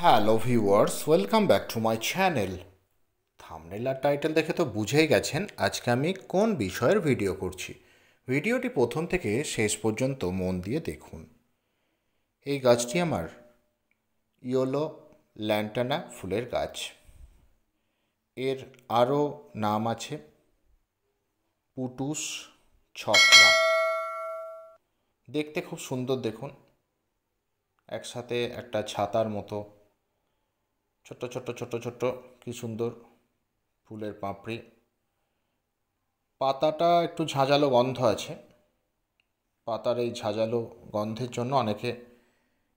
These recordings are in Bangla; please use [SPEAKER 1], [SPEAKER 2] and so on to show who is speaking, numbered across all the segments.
[SPEAKER 1] Hello viewers, welcome back to my channel. Thumbnail আর টাইটেল দেখে তো বুঝেই গেছেন আজকে আমি কোন বিষয়ের ভিডিও করছি। ভিডিওটি প্রথম থেকে শেষ পর্যন্ত মন দিয়ে দেখুন। এই গাছটি আমার ইয়েলো ল্যান্টানা ফুলের গাছ। এর আরও নাম আছে পুটুস ছকরা। দেখতে খুব সুন্দর, দেখুন একসাথে একটা ছাতার মতো ছোট্ট ছোট্ট ছোট্ট ছোট্ট কি সুন্দর ফুলের পাপড়ি। পাতাটা একটু ঝাঁঝালো গন্ধ আছে। পাতার এই ঝাঁঝালো গন্ধের জন্য অনেকে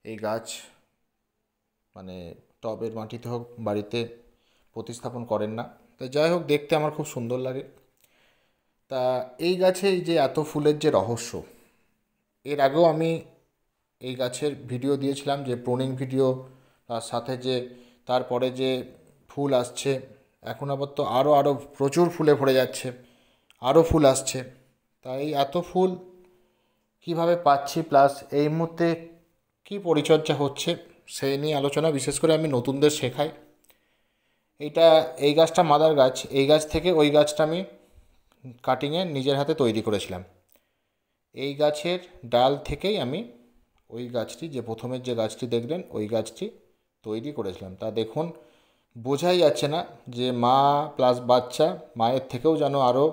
[SPEAKER 1] এই গাছ মানে টবের মাটিতে হোক বাড়িতে প্রতিস্থাপন করেন না। তো যাই হোক, দেখতে আমার খুব সুন্দর লাগে। তা এই গাছে এই যে এত ফুলের যে রহস্য, এর আগেও আমি এই গাছের ভিডিও দিয়েছিলাম, যে প্রুনিং ভিডিও, তার সাথে যে তারপরে যে ফুল আসছে। এখন আবার তো আরও প্রচুর ফুলে ভরে যাচ্ছে, আরও ফুল আসছে। তাই এত ফুল কিভাবে পাচ্ছি, প্লাস এই মুহূর্তে কী পরিচর্যা হচ্ছে সেই নিয়ে আলোচনা। বিশেষ করে আমি নতুনদের শেখাই। এই গাছটা মাদার গাছ। এই গাছ থেকে ওই গাছটা আমি কাটিংয়ে নিজের হাতে তৈরি করেছিলাম। এই গাছের ডাল থেকেই আমি ওই গাছটি, যে প্রথমের যে গাছটি দেখলেন, ওই গাছটি তৈরি করেছিলাম। তা দেখুন, বোঝাই যাচ্ছে না যে মা প্লাস বাচ্চা, মায়ের থেকেও যেন আরও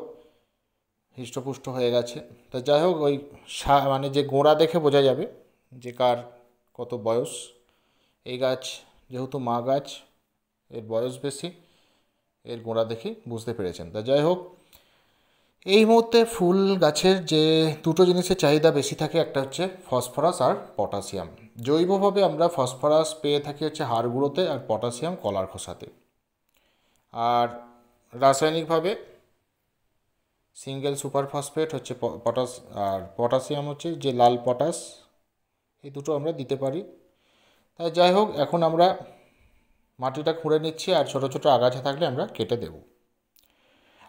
[SPEAKER 1] হৃষ্টপুষ্ট হয়ে গেছে। তা যাই হোক, ওই মানে যে গোড়া দেখে বোঝা যাবে যে কার কত বয়স। এই গাছ যেহেতু মা গাছ, এর বয়স বেশি, এর গোড়া দেখে বুঝতে পেরেছেন। তা যাই হোক, এই মুহূর্তে ফুল গাছের যে দুটো জিনিসের চাহিদা বেশি থাকে, একটা হচ্ছে ফসফরাস আর পটাশিয়াম। জৈবভাবে আমরা ফসফরাস পেয়ে থাকি হচ্ছে হাড় গুঁড়োতে, আর পটাশিয়াম কলার খোসাতে। আর রাসায়নিকভাবে সিঙ্গেল সুপার ফসফেট হচ্ছে পটাশ, আর পটাশিয়াম হচ্ছে যে লাল পটাশ। এই দুটো আমরা দিতে পারি। তাই যাই হোক, এখন আমরা মাটিটা খুঁড়ে নিচ্ছি, আর ছোটো ছোটো আগাছা থাকলে আমরা কেটে দেব।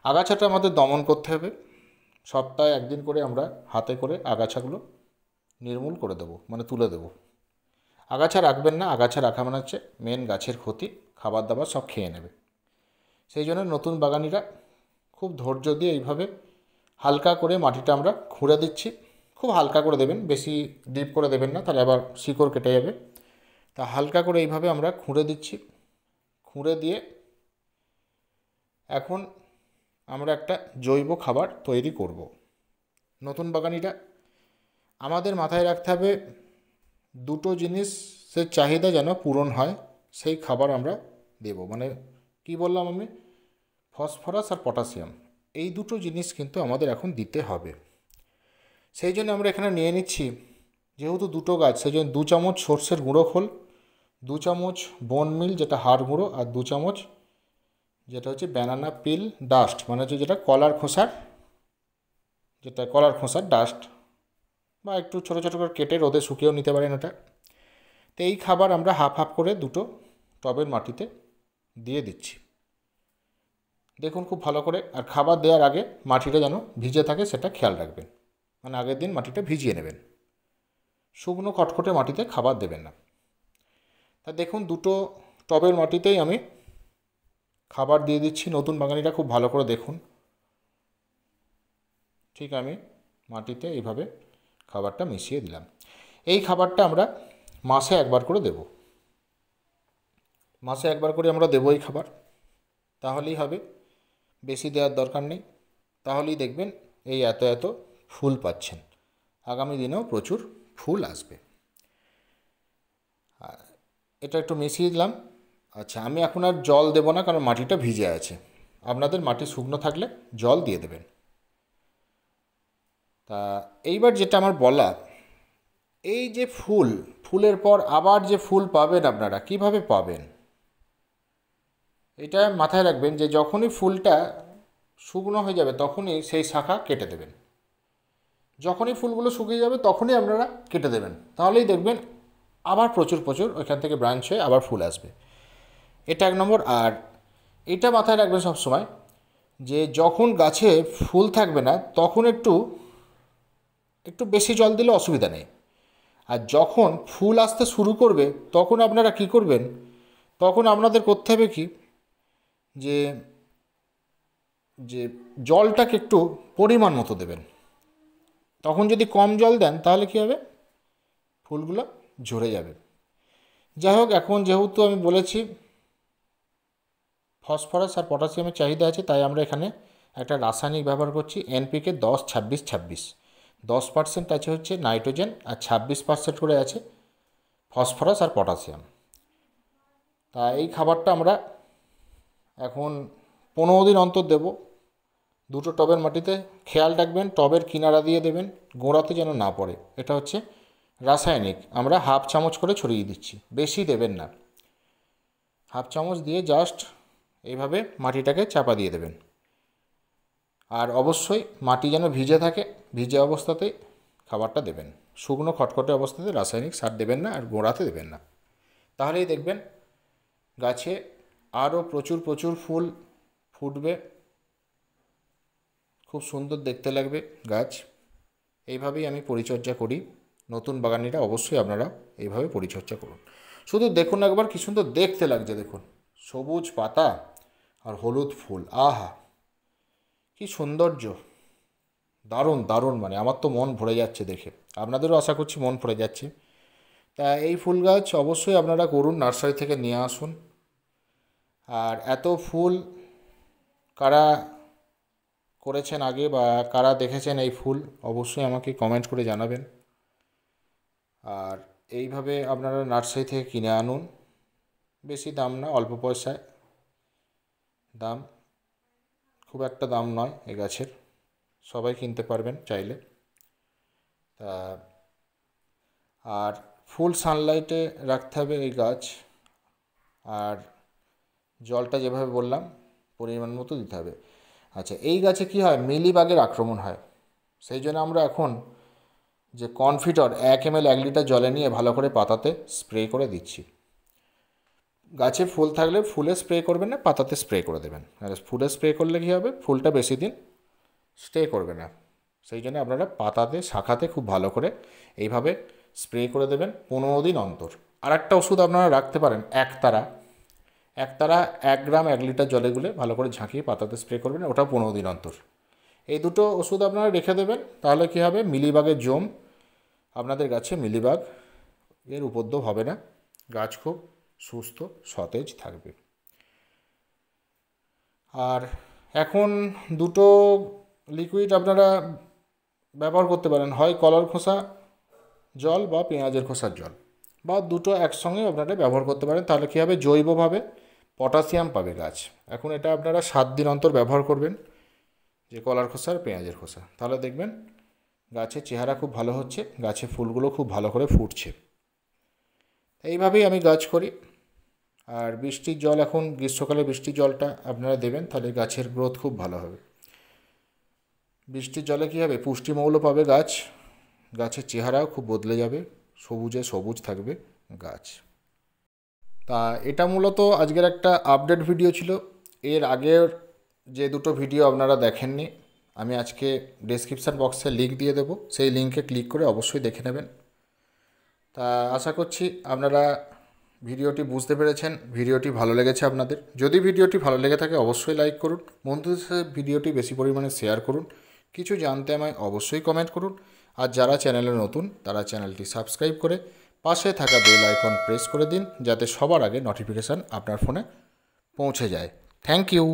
[SPEAKER 1] আগাছাটা আমাদের দমন করতে হবে। সপ্তাহে একদিন করে আমরা হাতে করে আগাছাগুলো নির্মূল করে দেবো, মানে তুলে দেবো। আগাছা রাখবেন না। আগাছা রাখা মানে হচ্ছে মেন গাছের ক্ষতি, খাবার দাবার সব খেয়ে নেবে। সেই জন্য নতুন বাগানিরা খুব ধৈর্য দিয়ে এইভাবে হালকা করে মাটিটা আমরা খুঁড়ে দিচ্ছি। খুব হালকা করে দেবেন, বেশি ডিপ করে দেবেন না, তাহলে আবার শিকড় কেটে যাবে। তা হালকা করে এইভাবে আমরা খুঁড়ে দিচ্ছি। খুঁড়ে দিয়ে এখন আমরা একটা জৈব খাবার তৈরি করব। নতুন বাগানিরা আমাদের মাথায় রাখতে হবে, দুটো জিনিসের চাহিদা যেন পূরণ হয়, সেই খাবার আমরা দেব। মানে কি বললাম আমি, ফসফরাস আর পটাশিয়াম, এই দুটো জিনিস কিন্তু আমাদের এখন দিতে হবে। সেই জন্য আমরা এখানে নিয়ে নিচ্ছি, যেহেতু দুটো গাছ, সেই জন্য 2 চামচ সর্ষের গুঁড়ো খোল, 2 চামচ বোন মিল যেটা হাড় গুঁড়ো, আর 2 চামচ যেটা হচ্ছে ব্যানানা পিল ডাস্ট, মানে হচ্ছে যেটা কলার খোসার ডাস্ট, বা একটু ছোটো ছোটো করে কেটে রোদে শুকিয়েও নিতে পারেন ওটা। তো এই খাবার আমরা হাফ হাফ করে দুটো টবের মাটিতে দিয়ে দিচ্ছি। দেখুন খুব ভালো করে। আর খাবার দেওয়ার আগে মাটিটা যেন ভিজে থাকে সেটা খেয়াল রাখবেন। মানে আগের দিন মাটিটা ভিজিয়ে নেবেন। শুকনো খটখটে মাটিতে খাবার দেবেন না। তা দেখুন, দুটো টবের মাটিতেই আমি খাবার দিয়ে দিচ্ছি। নতুন বাগানিরা খুব ভালো করে দেখুন। ঠিক আমি মাটিতে এইভাবে খাবারটা মিশিয়ে দিলাম। এই খাবারটা আমরা মাসে একবার করে দেব। মাসে একবার করে আমরা দেবো এই খাবার। তাহলেই হবে, বেশি দেওয়ার দরকার নেই। তাহলেই দেখবেন এই এত এত ফুল পাচ্ছেন। আগামী দিনেও প্রচুর ফুল আসবে। এটা একটু মিশিয়ে দিলাম। আচ্ছা, আমি এখন আর জল দেবো না, কারণ মাটিটা ভিজে আছে। আপনাদের মাটি শুকনো থাকলে জল দিয়ে দেবেন। তা এইবার যেটা আমার বলা, এই যে ফুলের পর আবার যে ফুল পাবেন, আপনারা কিভাবে পাবেন এটা মাথায় রাখবেন, যে যখনই ফুলটা শুকনো হয়ে যাবে তখনই সেই শাখা কেটে দেবেন। যখনই ফুলগুলো শুকিয়ে যাবে তখনই আপনারা কেটে দেবেন। তাহলেই দেখবেন আবার প্রচুর প্রচুর ওইখান থেকে ব্রাঞ্চ হয়ে আবার ফুল আসবে। এটা 1 নম্বর। আর এটা মাথায় রাখবেন সবসময়, যে যখন গাছে ফুল থাকবে না তখন একটু বেশি জল দিলে অসুবিধা নেই। আর যখন ফুল আসতে শুরু করবে তখন আপনারা কি করবেন, তখন আপনাদের করতে হবে কি, যে যে জলটাকে একটু পরিমাণ মতো দেবেন। তখন যদি কম জল দেন তাহলে কী হবে, ফুলগুলো ঝরে যাবে। যাই হোক, এখন যেহেতু আমি বলেছি ফসফরাস আর পটাশিয়ামের চাহিদা আছে, তাই আমরা এখানে একটা রাসায়নিক ব্যবহার করছি, এনপিকে 10-26-26। 10% আছে হচ্ছে নাইট্রোজেন আর 26% করে আছে ফসফরাস আর পটাশিয়াম। তা এই খাবারটা আমরা এখন 15 দিন অন্তর দেব দুটো টবের মাটিতে। খেয়াল রাখবেন টবের কিনারা দিয়ে দেবেন, গোড়াতে যেন না পড়ে। এটা হচ্ছে রাসায়নিক, আমরা হাফ চামচ করে ছড়িয়ে দিচ্ছি, বেশি দেবেন না। হাফ চামচ দিয়ে জাস্ট এইভাবে মাটিটাকে চাপা দিয়ে দেবেন। আর অবশ্যই মাটি যেন ভিজে থাকে, ভিজে অবস্থাতেই খাবারটা দেবেন। শুকনো খটখটে অবস্থাতে রাসায়নিক সার দেবেন না, আর গোড়াতে দেবেন না। তাহলেই দেখবেন গাছে আরও প্রচুর প্রচুর ফুল ফুটবে, খুব সুন্দর দেখতে লাগবে গাছ। এইভাবেই আমি পরিচর্যা করি। নতুন বাগানিরা অবশ্যই আপনারা এইভাবে পরিচর্যা করুন। শুধু দেখুন একবার কি সুন্দর দেখতে লাগছে, দেখুন সবুজ পাতা আর হলুদ ফুল, আহা কি সৌন্দর্য, দারুণ দারুণ, মানে আমার তো মন ভরে যাচ্ছে দেখে, আপনাদেরও আশা করছি মন ভরে যাচ্ছে। তা এই ফুল গাছ অবশ্যই আপনারা করুন, নার্সারি থেকে নিয়ে আসুন। আর এত ফুল কারা করেছেন আগে বা কারা দেখেছেন এই ফুল, অবশ্যই আমাকে কমেন্ট করে জানাবেন। আর এইভাবে আপনারা নার্সারি থেকে কিনে আনুন, বেশি দাম না, অল্প পয়সায় দাম, খুব একটা দাম নয় এই গাছের, সবাই কিনতে পারবেন চাইলে। তা আর ফুল সানলাইটে রাখতে হবে এই গাছ, আর জলটা যেভাবে বললাম পরিমাণ মতো দিতে হবে। আচ্ছা, এই গাছে কি হয়, মিলিবাগের আক্রমণ হয়, সেই জন্য আমরা এখন যে কনফিডর 1 ml 1 লিটার জলে নিয়ে ভালো করে পাতাতে স্প্রে করে দিচ্ছি। গাছে ফুল থাকলে ফুলে স্প্রে করবেন না, পাতাতে স্প্রে করে দেবেন। আর ফুলে স্প্রে করলে কী হবে, ফুলটা বেশি দিন স্টে করবে না, সেই জন্য আপনারা পাতাতে শাখাতে খুব ভালো করে এইভাবে স্প্রে করে দেবেন 15 দিন অন্তর। আর একটা ওষুধ আপনারা রাখতে পারেন, একতারা 1 গ্রাম 1 লিটার জলে গুলে ভালো করে ঝাঁকিয়ে পাতাতে স্প্রে করবেন, ওটা 15 দিন অন্তর। এই দুটো ওষুধ আপনারা রেখে দেবেন, তাহলে কী হবে, মিলিবাগের জম আপনাদের গাছে মিলিবাগ এর উপদ্রব হবে না, গাছ খুব সুস্থ সতেজ থাকবে। আর এখন দুটো লিকুইড আপনারা ব্যবহার করতে পারেন, হয় কলার খোসা জল বা পেঁয়াজের খোসার জল, বা দুটো একসঙ্গে আপনারা ব্যবহার করতে পারেন। তাহলে কী হবে, জৈবভাবে পটাশিয়াম পাবে গাছ। এখন এটা আপনারা 7 দিন অন্তর ব্যবহার করবেন, যে কলার খোসা আর পেঁয়াজের খোসা, তাহলে দেখবেন গাছের চেহারা খুব ভালো হচ্ছে, গাছে ফুলগুলো খুব ভালো করে ফুটছে। এইভাবেই আমি গাছ করি। আর বৃষ্টির জল, এখন গ্রীষ্মকালে বৃষ্টির জলটা আপনারা দেবেন, তাহলে গাছের গ্রোথ খুব ভালো হবে। বৃষ্টির জলে কী হবে, পুষ্টিমৌল পাবে গাছ, গাছের চেহারাও খুব বদলে যাবে, সবুজে সবুজ থাকবে গাছ। তা এটা মূলত আজকের একটা আপডেট ভিডিও ছিল। এর আগের যে দুটো ভিডিও আপনারা দেখেননি, আমি আজকে ডেসক্রিপশান বক্সে লিঙ্ক দিয়ে দেবো, সেই লিঙ্কে ক্লিক করে অবশ্যই দেখে নেবেন। তা আশা করছি আপনারা ভিডিওটি বুঝতে পেরেছেন, ভিডিওটি ভালো লেগেছে আপনাদের। যদি ভিডিওটি ভালো লেগে থাকে অবশ্যই লাইক করুন, বন্ধুদের সাথে ভিডিওটি বেশি পরিমাণে শেয়ার করুন, কিছু জানতে আমায় অবশ্যই কমেন্ট করুন। আর যারা চ্যানেলে নতুন তারা চ্যানেলটি সাবস্ক্রাইব করে পাশে থাকা বেল আইকন প্রেস করে দিন, যাতে সবার আগে নোটিফিকেশান আপনার ফোনে পৌঁছে যায়। Thank you.